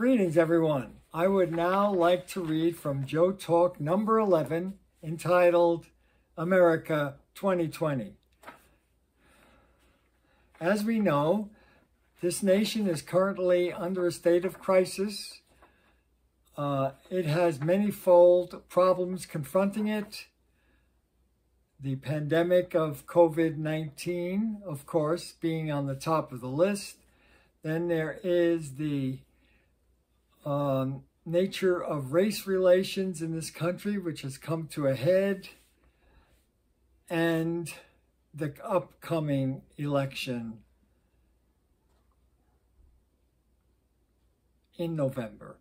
Greetings, everyone. I would now like to read from Joe Talk number 11, entitled America 2020. As we know, this nation is currently under a state of crisis. It has many-fold problems confronting it. The pandemic of COVID-19, of course, being on the top of the list. Then there is the nature of race relations in this country, which has come to a head, and the upcoming election in November,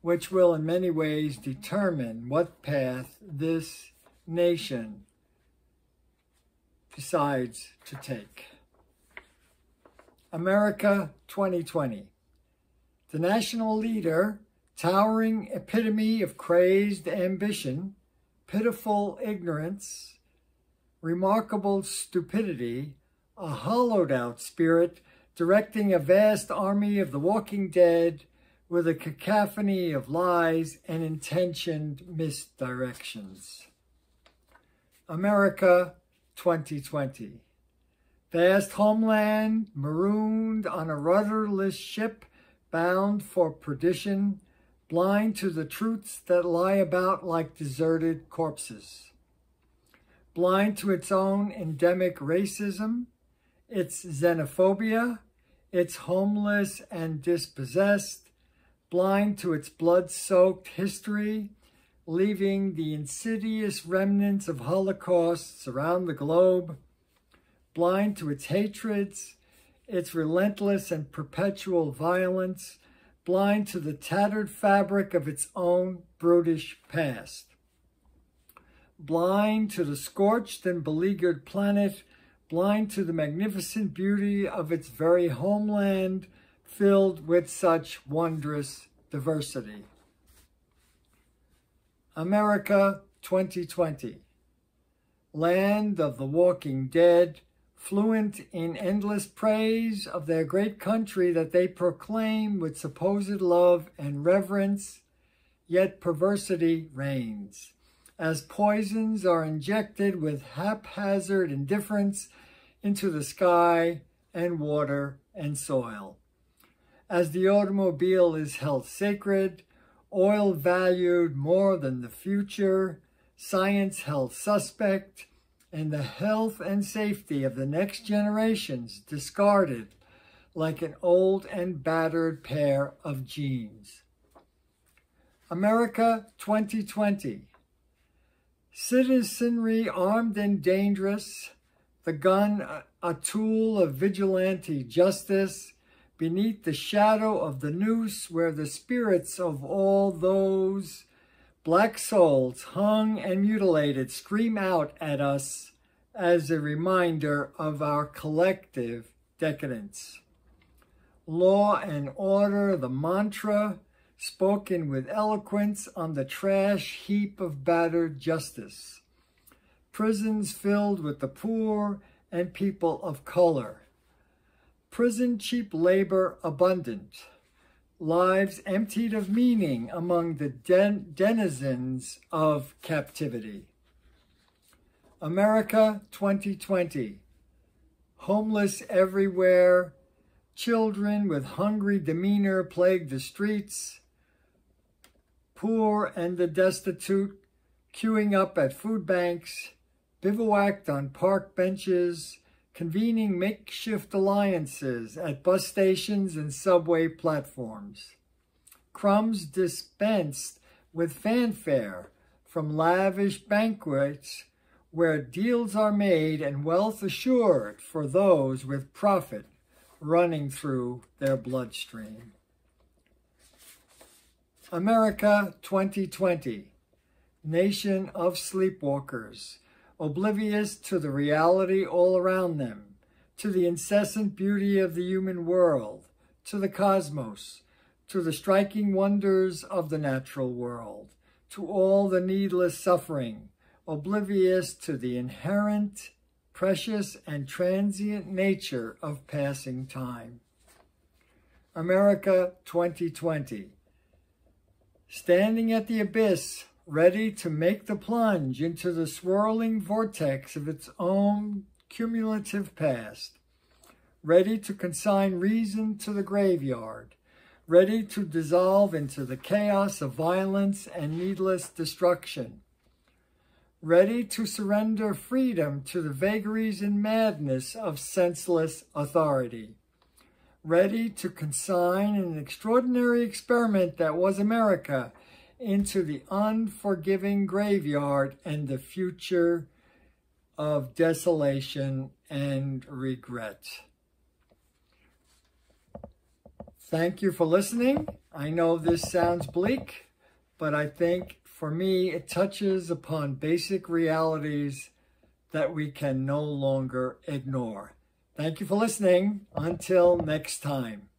which will in many ways determine what path this nation decides to take. America 2020. The national leader, towering epitome of crazed ambition, pitiful ignorance, remarkable stupidity, a hollowed-out spirit directing a vast army of the walking dead with a cacophony of lies and intentioned misdirections. America 2020. Vast homeland marooned on a rudderless ship bound for perdition, blind to the truths that lie about like deserted corpses. Blind to its own endemic racism, its xenophobia, its homeless and dispossessed, blind to its blood-soaked history, leaving the insidious remnants of holocausts around the globe, blind to its hatreds, its relentless and perpetual violence, blind to the tattered fabric of its own brutish past, blind to the scorched and beleaguered planet, blind to the magnificent beauty of its very homeland, filled with such wondrous diversity. America 2020. Land of the walking dead, fluent in endless praise of their great country that they proclaim with supposed love and reverence, yet perversity reigns, as poisons are injected with haphazard indifference into the sky and water and soil. As the automobile is held sacred, oil valued more than the future, science held suspect, and the health and safety of the next generations discarded like an old and battered pair of jeans. America 2020. Citizenry armed and dangerous, the gun a tool of vigilante justice, beneath the shadow of the noose where the spirits of all those black souls hung and mutilated scream out at us as a reminder of our collective decadence. Law and order, the mantra, spoken with eloquence on the trash heap of battered justice. Prisons filled with the poor and people of color. Prison cheap labor abundant. Lives emptied of meaning among the denizens of captivity. America 2020. Homeless everywhere. Children with hungry demeanor plague the streets. Poor and the destitute queuing up at food banks, bivouacked on park benches, convening makeshift alliances at bus stations and subway platforms. Crumbs dispensed with fanfare from lavish banquets where deals are made and wealth assured for those with profit running through their bloodstream. America 2020. Nation of sleepwalkers, oblivious to the reality all around them, to the incessant beauty of the human world, to the cosmos, to the striking wonders of the natural world, to all the needless suffering, oblivious to the inherent, precious, and transient nature of passing time. America 2020. Standing at the abyss, ready to make the plunge into the swirling vortex of its own cumulative past, ready to consign reason to the graveyard, ready to dissolve into the chaos of violence and needless destruction, ready to surrender freedom to the vagaries and madness of senseless authority, ready to consign an extraordinary experiment that was America into the unforgiving graveyard and the future of desolation and regret. Thank you for listening. I know this sounds bleak, but I think for me it touches upon basic realities that we can no longer ignore. Thank you for listening. Until next time.